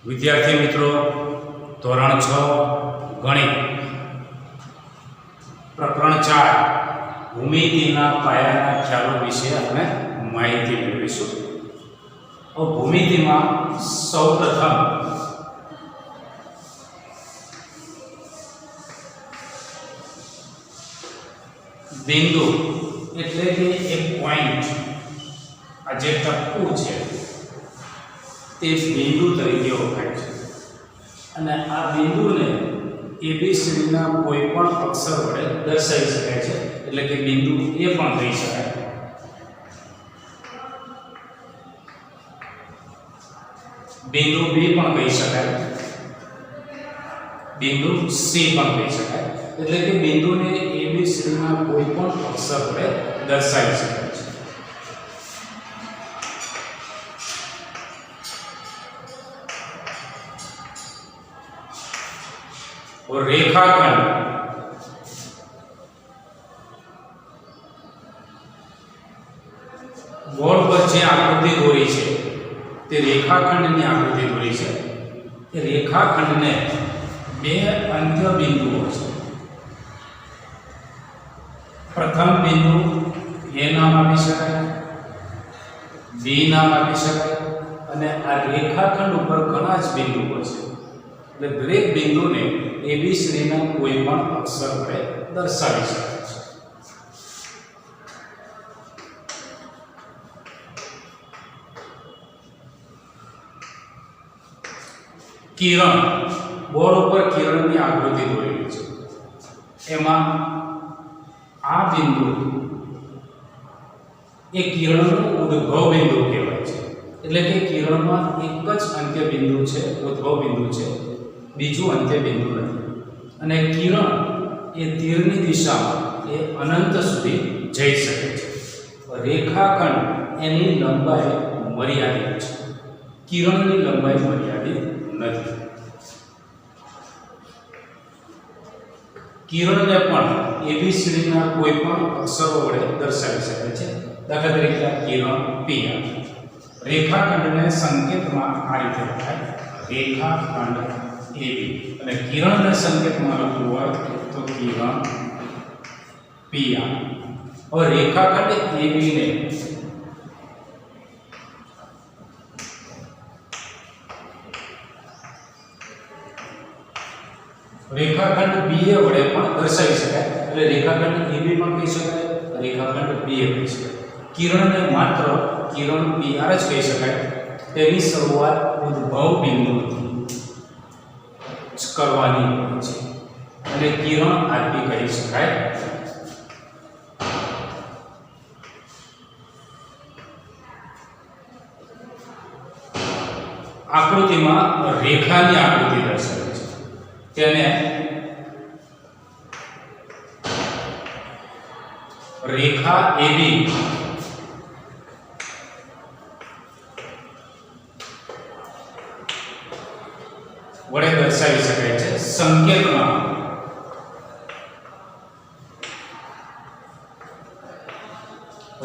વિદ્યાર્થી મિત્રો, ધોરણ 6 ગણિત પ્રકરણ 4 ભૂમિતિના પાયાના ખ્યાલો વિશે આપણે માહિતી મેળવીશું. તો ભૂમિતિમાં સૌપ્રથમ બિંદુ એટલે કે એક પોઈન્ટ, આ જે ટપકું છે તે બિંદુ તરીકે ઓળખાય છે અને આ બિંદુને એબીસીડીના કોઈ પણ અક્ષર વડે દર્શાવી શકાય છે, એટલે કે બિંદુ એ પણ કહી શકાય, બિંદુ બી પણ કહી શકાય, બિંદુ સી પણ કહી શકાય, એટલે કે બિંદુને એબીસીડીના કોઈ પણ અક્ષર વડે દર્શાવી શકાય છે. और रेखाखंड बोर्ड पर जे आकृति दोरी है ते रेखाखंडनी आकृति दोरी है. ए रेखाखंडने बे अंत्य बिंदुओं है. प्रथम बिंदु ए नाम आपी शकाय, बी नाम आपी शकाय अने आ रेखाखंड पर घणा ज बिंदुओं है. એટલે દરેક બિંદુને એબીસીડીના કોઈ પણ અક્ષર વડે દર્શાવી શકાય છે. કિરણ, બોર્ડ ઉપર કિરણની આકૃતિ દોરેલી છે. એમાં આ બિંદુ એ કિરણનું ઉદ્ભવ બિંદુ કહેવાય છે. એટલે કે કિરણમાં એક જ અંત્ય બિંદુ છે, ઉદ્ભવ બિંદુ છે, બીજું અંત્ય બિંદુ નથી. અને કિરણ એ તીરની દિશામાં એ અનંત સુધી જઈ શકે છે. રેખાખંડ એની લંબાઈ મર્યાદિત છે, કિરણની લંબાઈ મર્યાદિત નથી. કિરણને પણ એબીસીડીના કોઈ પણ અક્ષરો વડે દર્શાવી શકાય છે. દાખલા તરીકે કિરણ પી. રેખાખંડને સંકેતમાં આ રીતે લખાય, રેખાખંડ એબી, અને કિરણને સંકેતમાં લખવું હોય તો કિરણ પી. હવે રેખાખંડ એબી ને રેખાખંડ બીએ વડે પણ દર્શાવી શકાય. એટલે રેખાખંડ એબી પણ કહી શકાય, રેખાખંડ બીએ કહી શકાય. કિરણને માત્ર કિરણ પી આર જ કહી શકાય. તેની શરૂઆત ઉદ્ભવ બિંદુથી કરવાની હોય છે અને કિરણ આરપી કહી શકાય. આકૃતિમાં રેખાની આકૃતિ દર્શાવે છે, તેને રેખા એબી વડે દર્શાવી શકાય છે. સંકેતમાં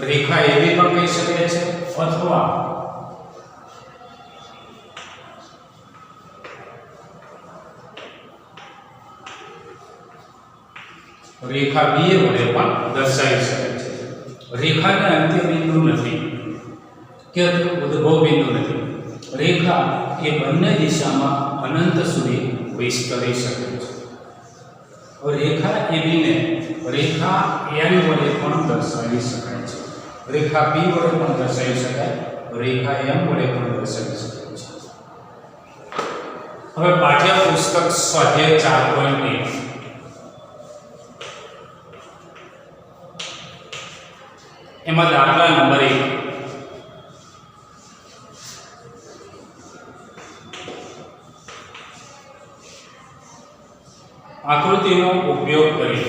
રેખા એબી પણ કહી શકાય છે અથવા રેખા બી વડે પણ દર્શાવી શકાય છે. રેખાને અંત્ય બિંદુ નથી કે ઉદ્ભવ બિંદુ નથી. રેખા એ બંને દિશામાં અનંત સુધી વિસ્તરી શકે છે. રેખા એબી ને રેખા એન વડે પણ દર્શાવી શકાય છે, રેખા બી વડે પણ દર્શાવી શકાય, રેખા એમ વડે પણ દર્શાવી શકાય છે. હવે પાઠ્યપુસ્તક સ્વાધ્યાય 4.1 એમાં દાખલા નંબર 1, આકૃતિનો ઉપયોગ કરી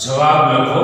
જવાબ લખો.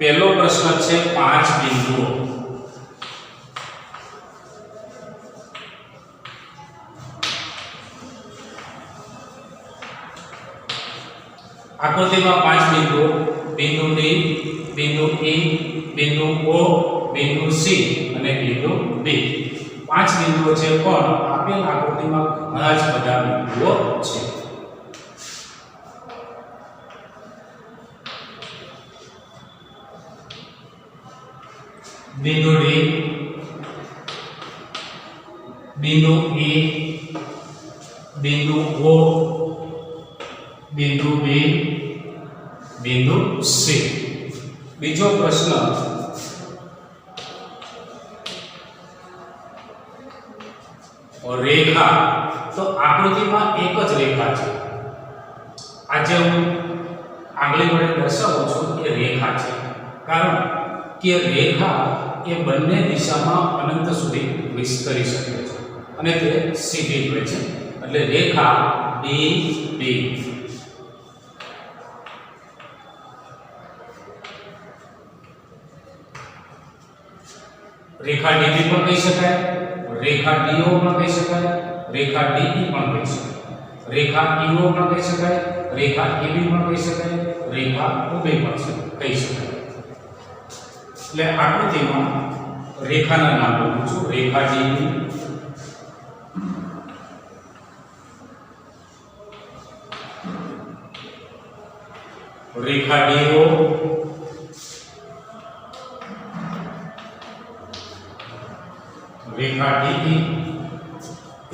પહેલો પ્રશ્ન છે 5 બિંદુઓ. આકૃતિમાં 5 બિંદુઓ, બિંદુ ડી, બિંદુ E, બિંદુ O, બિંદુ C અને બિંદુ D. 5 બિંદુઓ છે, પણ આપેલ આકૃતિમાં ઘણા જ બધા બિંદુઓ છે. બિંદુ D, બિંદુ E, બિંદુ O, બિંદુ B, બિંદુ C. બીજો પ્રશ્ન, રેખા. તો આકૃતિમાં એક જ રેખા છે. આજે હું આંગળી વડે દર્શાવું છું એ રેખા છે, કારણ કે રેખા એ બંને દિશામાં અનંત સુધી વિસ્તરી શકે છે અને તે સીધી હોય છે. એટલે રેખા DB. રેખા DB પણ કહી શકાય, રેખા DO પણ કહી શકાય, રેખા DE પણ કહી શકાય, રેખા EO પણ કહી શકાય, રેખા AB પણ કહી શકાય, રેખા OB પણ કહી શકાય. એટલે આકૃતિમાં રેખાના નામ લખું છું. રેખા DB, Rekha DO, Rekha DE.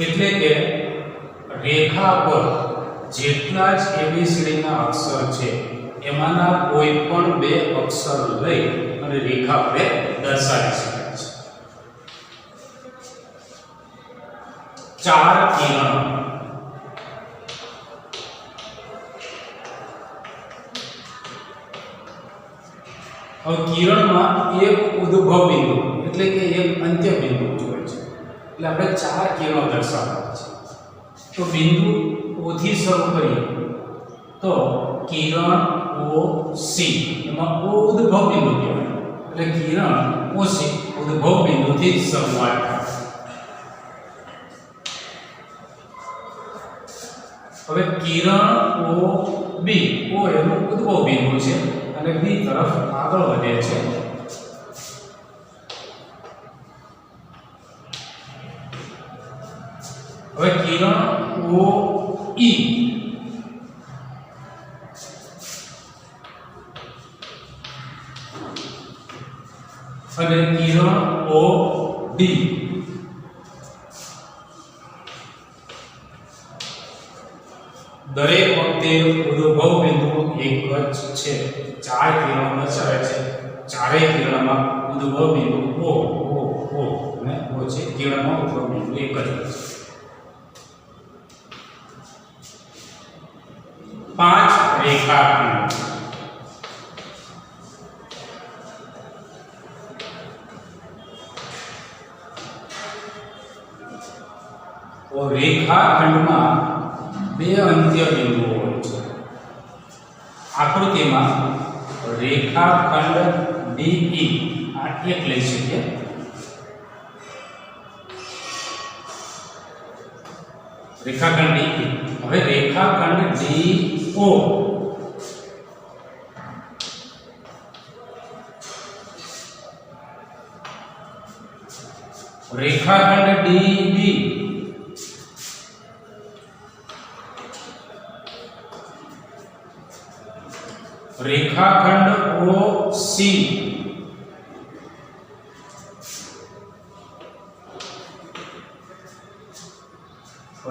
એટલે કે રેખા પર જેટલા જ ABCD ના અક્ષર છે એમાંના કોઈ પણ બે અક્ષર લઈ અને રેખા પર દર્શાવી શકાય છે. 4 કિરણ. હવે કિરણમાં એક ઉદ્ભવ બિંદુ એટલે કે એક અંત્ય બિંદુ હોય છે. એટલે આપણે 4 કિરણો દર્શાવવા છે. તો બિંદુ O થી શરૂ કરીએ તો કિરણ OC, એમાં O ઉદ્ભવ બિંદુ કહેવાય. એટલે કિરણ OC ઉદ્ભવ બિંદુથી શરૂઆત થાય. હવે કિરણ OB, O એનું ઉદ્ભવ બિંદુ છે અને B તરફ આગળ વધે છે. હવે કિરણ OE, અને કિરણ OD. દરેક વખતે ઉદ્ભવ બિંદુ એક જ છે. 4 કિરણો દર્શાવે છે. ચારેય કિરણમાં ઉદ્ભવ બિંદુ O અને O છે. કિરણમાં ઉદ્ભવ બિંદુ એક જ છે. 5 રેખાખંડ. રેખાખંડમાં બે અંત્ય બિંદુઓ હોય છે. આકૃતિમાં રેખાખંડ DE આ એક લઈ શકીએ. રેખાખંડ DE. હવે રેખાખંડ DO. રેખાખંડ DB. રેખાખંડ OC.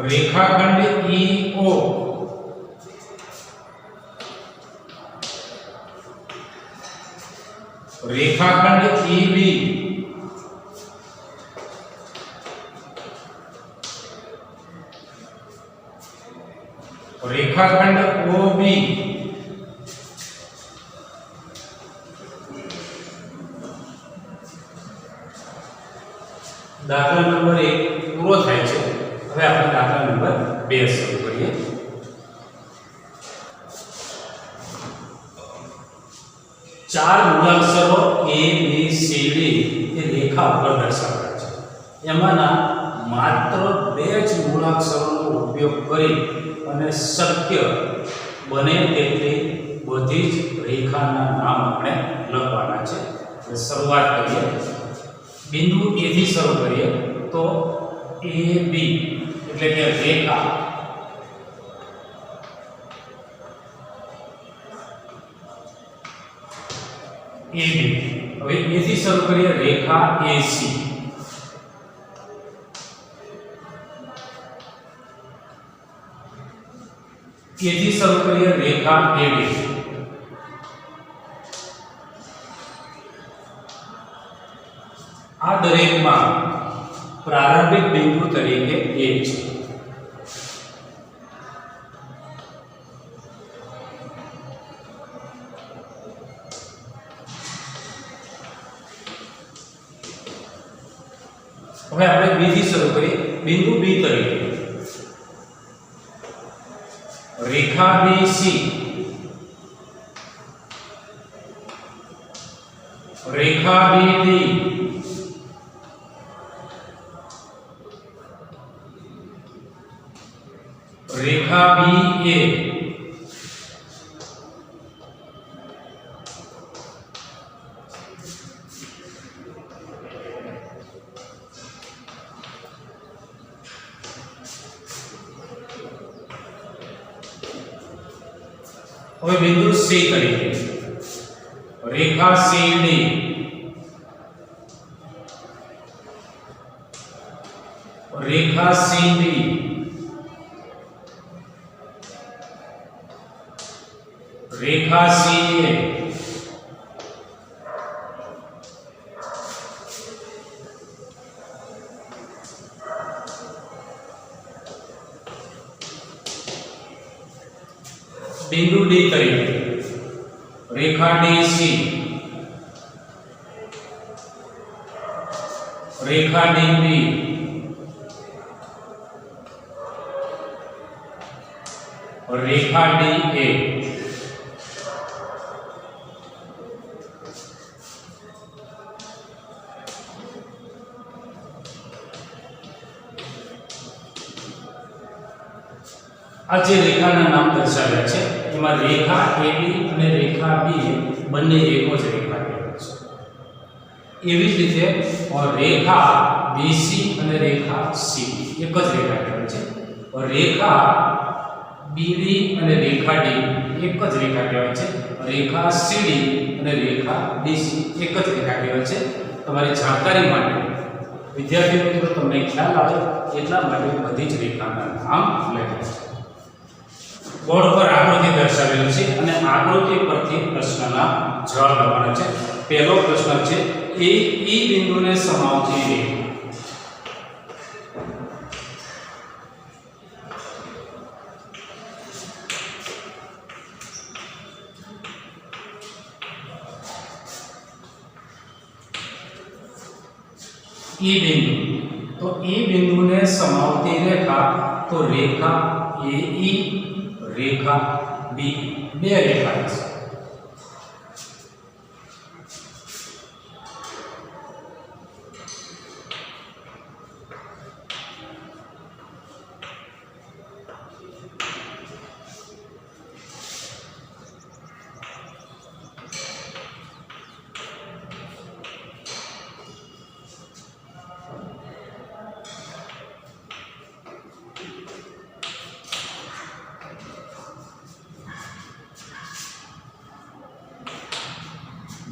રેખાખંડ EO. રેખાખંડ EB. રેખાખંડ OB. દાખલા નંબર 1 પૂરો થાય છે. હવે આપણે દાખલા નંબર 2 શરૂ કરીએ. ચાર મૂળાક્ષર એમાંના માત્ર 2 જ મૂળાક્ષરોનો ઉપયોગ કરી અને શક્ય બને તેટલી બધી જ રેખાના નામ આપણે લખવાના છે. તો શરૂઆત કરીએ. બિંદુ A થી શરૂ કરીએ તો AB એટલે કે રેખા AB. હવે A થી શરૂ કરીએ રેખા AC. A થી શરૂ કરીએ રેખા AB. આ દરેકમાં પ્રારંભિક બિંદુ તરીકે A છે. હવે આપણે B થી શરૂ કરીએ. બિંદુ B તરીકે રેખા BC, રેખા BD, રેખા BA, હવે બિંદુ C તરીકે રેખા CD, રેખા CB, રેખા CA, બિંદુ D તરીકે રેખા DC, રેખા DB, રેખા DA. આ જે રેખાના નામ દર્શાવ્યા છે એમાં રેખા AB અને રેખા B બંને એક જ રેખા કહેવાય છે. એવી જ રીતે રેખા BC અને રેખા CD એક જ રેખા કહેવાય છે. રેખા BD અને રેખા D એક જ રેખા કહેવાય છે. રેખા CD અને રેખા DC એક જ રેખા કહેવાય છે. તમારી જાણકારી માટે વિદ્યાર્થી મિત્રો તમને ખ્યાલ આવે એટલા માટે બધી જ રેખાના નામ લખ્યા છે. બોર્ડ પર આકૃતિ દર્શાવેલી છે અને આકૃતિ પરથી પ્રશ્નના જવાબ લખવાના છે. પહેલો પ્રશ્ન છે એ બિંદુને સમાવતી રેખા. E બિંદુ તો E બિંદુને સમાવતી રેખા તો રેખા AE, રેખા B બે રેખા છે.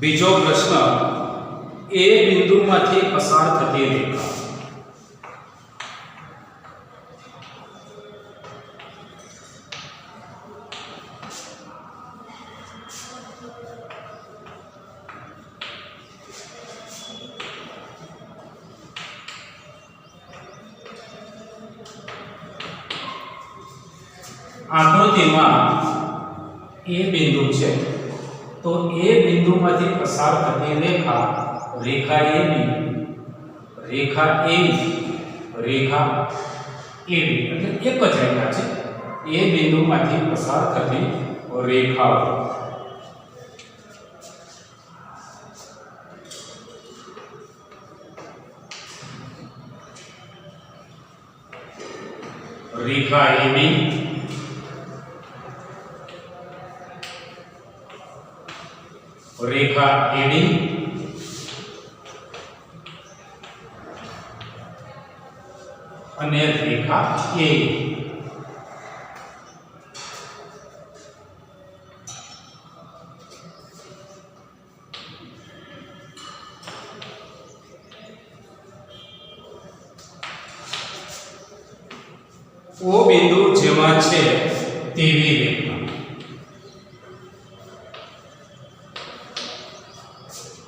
બીજો પ્રશ્ન એ બિંદુમાંથી પસાર થતી રેખા. આકૃતિમાં એ બિંદુ છે તો એ બિંદુમાંથી પસાર થતી રેખા રેખા AB, રેખા AE, રેખા AB એટલે એક જ રેખા છે. એ બિંદુમાંથી પસાર થતી રેખાઓ. રેખા AB રેખા AD અને રેખા A. O બિંદુ જેમાં છે તેવી રેખા,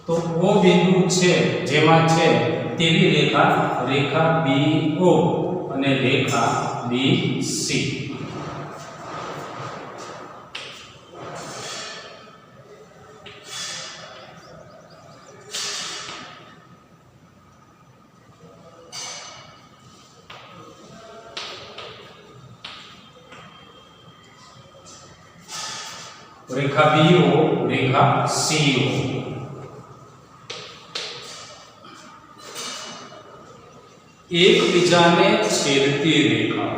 તો O બિંદુ છે જેમાં છે તેવી રેખા રેખા BO અને રેખા BC. રેખા BO રેખા CO. એકબીજાને છેદતી રેખા,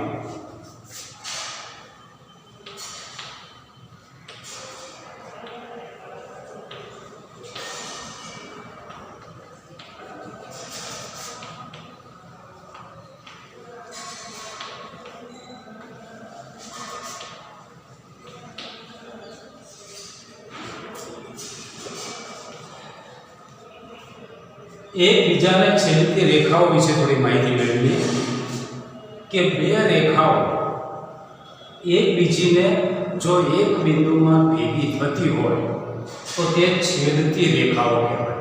એકબીજાને છેદતી રેખાઓ વિશે થોડી માહિતી મેળવીએ કે બે રેખાઓ એકબીજીને જો એક બિંદુમાં ભેગી થતી હોય તો તે છેદતી રેખાઓ કહેવાય.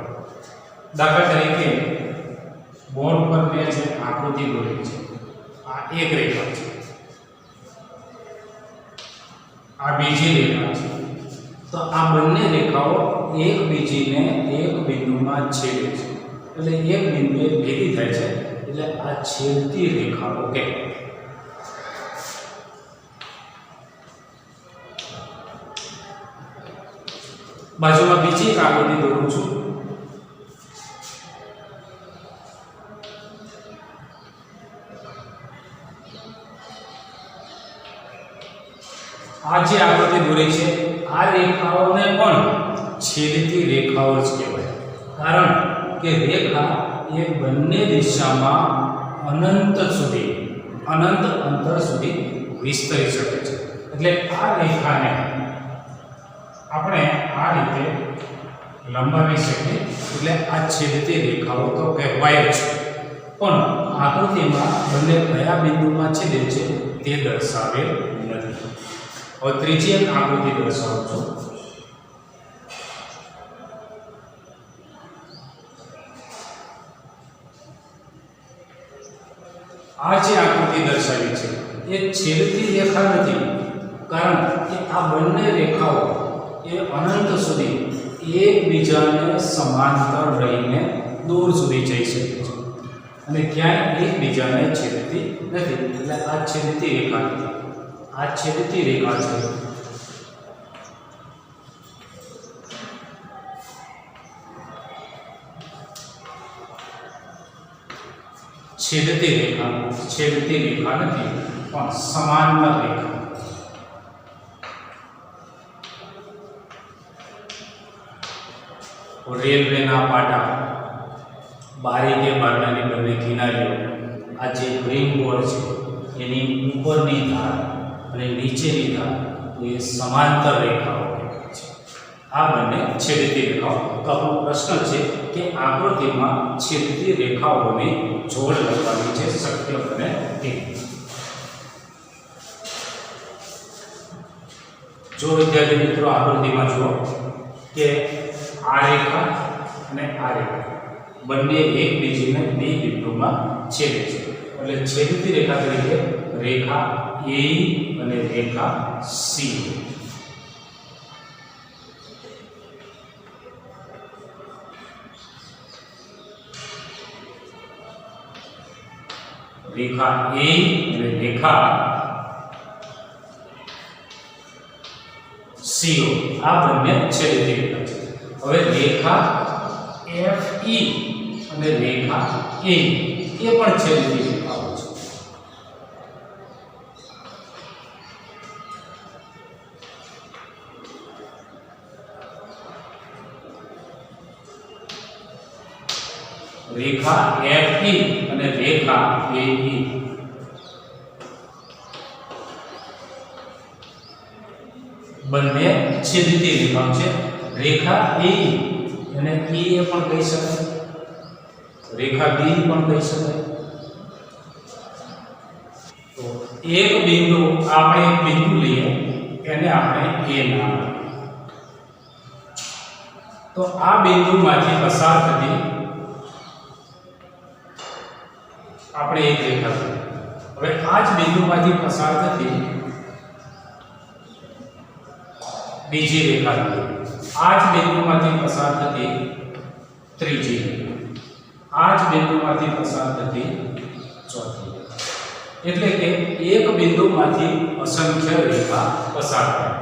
દાખલા તરીકે બોર્ડ પર મેં જે આકૃતિ દોરી છે, આ એક રેખા છે, આ બીજી રેખા છે, તો આ બંને રેખાઓ એકબીજીને એક બિંદુમાં છેદે છે, એટલે એક બિંદુએ ભેગી થાય છે, એટલે આ છેદતી રેખાઓ કહેવાય. બાજુમાં બીજી એક આકૃતિ દોરું છું. આ જે આકૃતિ દોરી છે આ રેખાઓને પણ છેદતી રેખાઓ જ કહેવાય, કારણ કે રેખા એ બંને દિશામાં અનંત અંતર સુધી વિસ્તરી શકે છે. એટલે આ રેખાને આપણે આ રીતે લંબાવી શકીએ, એટલે આ છેદતી રેખાઓ તો કહેવાય જ, પણ આકૃતિમાં બંને કયા બિંદુમાં છેદે છે તે દર્શાવેલ નથી. હવે ત્રીજી એક આકૃતિ દર્શાવું છું. આ જે આકૃતિ દર્શાવી છે એ છેદતી રેખા નથી, કારણ કે આ બંને રેખાઓ એ અનંત સુધી એકબીજાને સમાંતર રહીને દૂર સુધી જઈ શકે છે અને ક્યાંય એકબીજાને છેદતી નથી. એટલે આ છેદતી રેખા નથી, આ છેદતી રેખા છે. છેદતી રેખા નથી, પણ સમાંતર રેખા. રેલવેના પાટા, બારી કે બારણાની બંને કિનારીઓ, આ જે ગ્રીન બોર્ડ છે એની ઉપરની ધાર અને નીચેની ધાર એ સમાંતર રેખાઓ છે. આ બંને છેદતી રેખાઓ. તો આપણો પ્રશ્ન છે કે આકૃતિમાં છેદતી રેખાઓની જોડ લખવાની છે, શક્ય બને તેવી. જો વિદ્યાર્થી મિત્રો આકૃતિમાં જુઓ કે આ રેખા અને આ રેખા બંને એકબીજાને બે બિંદુમાં છેદે છે, એટલે છેદતી રેખા તરીકે રેખા A અને રેખા C. રેખા A અને રેખા CO આ બંને છેદતી રેખા છે. હવે રેખા FE અને રેખા A એ પણ છેદતી રેખાઓ છે. રેખા FE અને રેખા AE બંને છેદતી રેખાઓ છે. રેખા AE અને EA પણ કહી શકાય, રેખા B પણ કહી શકાય. તો એક બિંદુ આપણે એક બિંદુ લઈએ એને આપણે A નામ આપીએ. તો આ બિંદુમાંથી પસાર થતી આપણે એક રેખા છે. હવે આ જ બિંદુમાંથી પસાર થતી બીજી રેખા છે. આ જ બિંદુમાંથી પસાર થતી ત્રીજી રેખા, આ જ બિંદુમાંથી પસાર થતી ચોથી. એટલે કે એક બિંદુમાંથી અસંખ્ય રેખા પસાર થાય.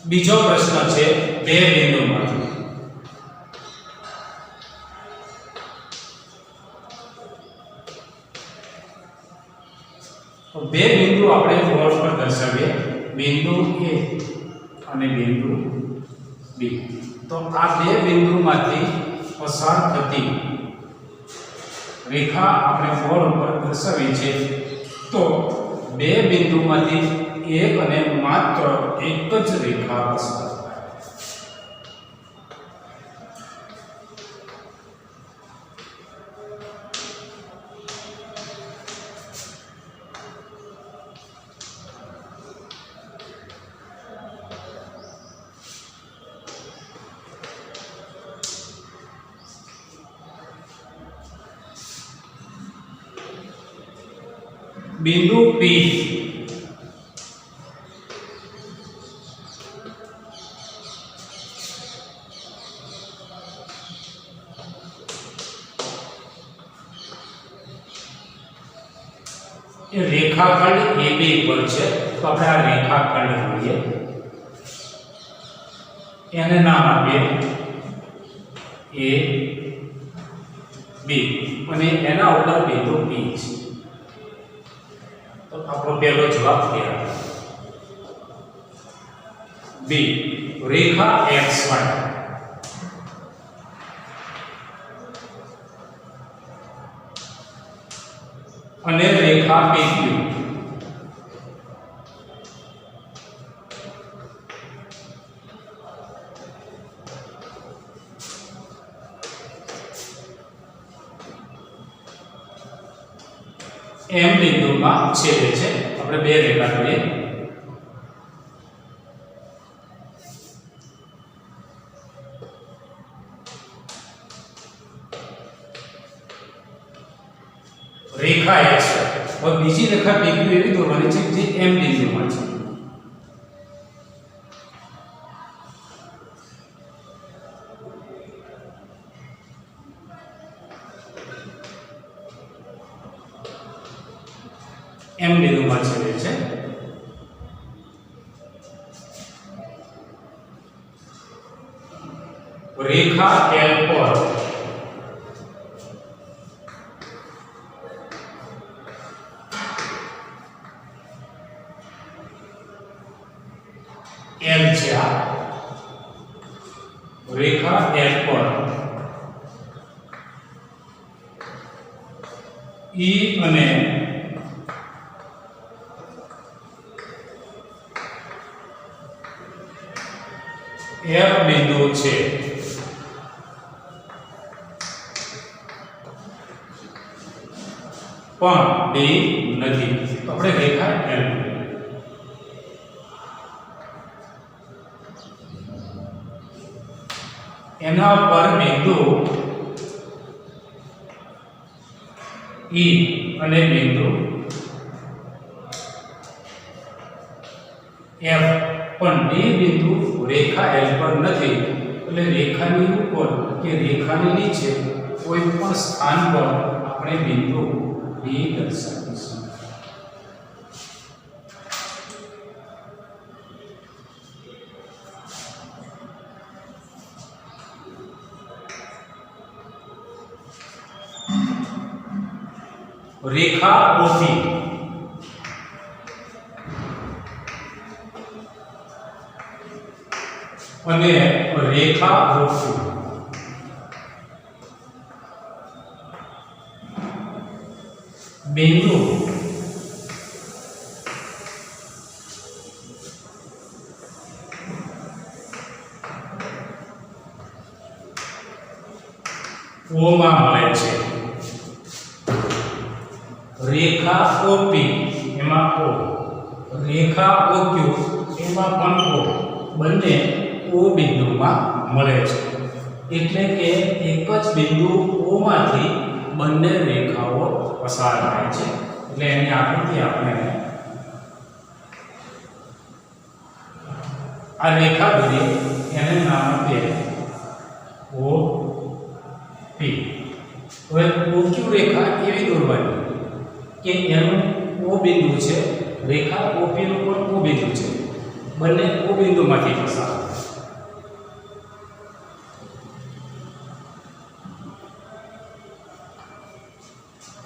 બીજો પ્રશ્ન છે બે બિંદુમાંથી. તો બે બિંદુ આપણે બોર્ડ પર દર્શાવીએ, બિંદુ A અને બિંદુ B. તો આ બે બિંદુમાંથી પસાર થતી રેખા આપણે બોર્ડ ઉપર દર્શાવી છે. તો બે બિંદુમાંથી એક અને માત્ર એક જ રેખા પસાર થાય. બિંદુ P એ રેખાખંડ AB પર છે. તો આપણે આ રેખાખંડ જોઈએ, એને નામ આપીએ AB અને એના ઉપર બિંદુ P છે. તો આપણો પહેલો જવાબ તૈયાર. B રેખા XY અને રેખા PQ M બિંદુમાં છેદે છે. આપણે બે રેખા જોઈએ. રેખા X હવે બીજી રેખા PQ એવી દોરવાની છે જે M બિંદુમાં છે. M બિંદુમાં છેદે છે. રેખા L પર L છે. આ રેખા L પર E અને F બિંદુ છે. પણ D નથી. તો આપણે રેખા L એના પર બિંદુ E અને બિંદુ F. પણ D બિંદુ રેખા L પર નથી. એટલે રેખાની ઉપર કે રેખાની નીચે કોઈ પણ સ્થાન પર આપણે બિંદુ D દર્શાવીશું. રેખા ઓપી અને રેખા ઓપી બિંદુ ઓ માં મળે છે. રેખા ઓપી એમાં ઓ, રેખા ઓક્યુ એમાં પણ ઓ, બંને ઓ બિંદુમાં મળે છે. એટલે કે એક જ બિંદુ ઓ માંથી બંને રેખાઓ પસાર થાય છે. એટલે એની આકૃતિ આપણે આ રેખા દોરી એને નામ આપીએ ઓ પી. હવે ઓક્યુ રેખા એવી દોરવાની કે એનું ઓ બિંદુ છે, રેખા ઓપી નું પણ ઓ બિંદુ છે, બંને ઓ બિંદુમાંથી પસાર થાય.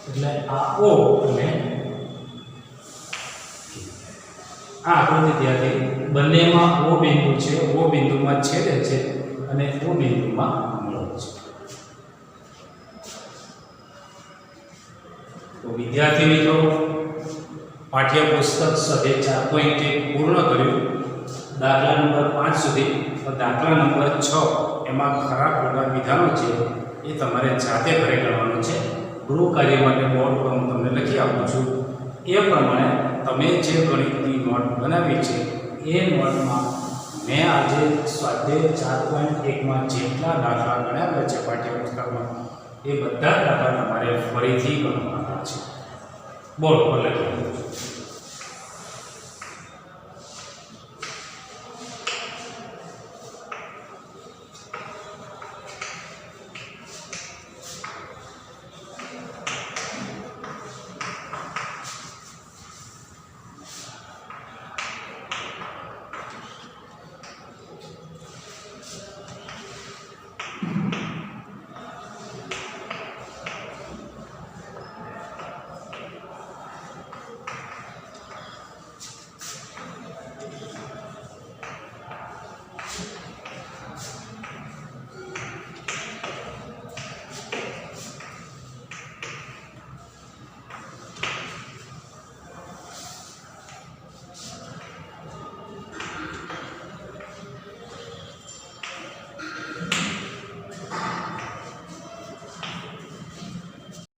એટલે આ ઓ અને આ આકૃતિ ત્યાંથી બંનેમાં ઓ બિંદુ છે, ઓ બિંદુમાં છેદે છે અને ઓ બિંદુમાં મળે છે. તો વિદ્યાર્થી મિત્રો, પાઠ્યપુસ્તક સ્વાધ્યાય 4.1 પૂર્ણ કર્યું. દાખલા નંબર 5 સુધી. દાખલા નંબર 6 એમાં ખરા ખોટા વિધાનો છે એ તમારે જાતે ઘરે કરવાનું છે. ગૃહ કાર્ય માટે બોર્ડ પર હું તમને લખી આપું છું. એ પ્રમાણે તમે જે ગણિતની નોટ બનાવી છે એ નોટમાં મેં આજે સ્વાધ્યાય 4.1માં જેટલા દાખલા ગણાવ્યા છે પાઠ્યપુસ્તકમાં એ બધા દાખલા તમારે ફરીથી ગણવાના છે. બોર્ડ પર લખી આપું છું.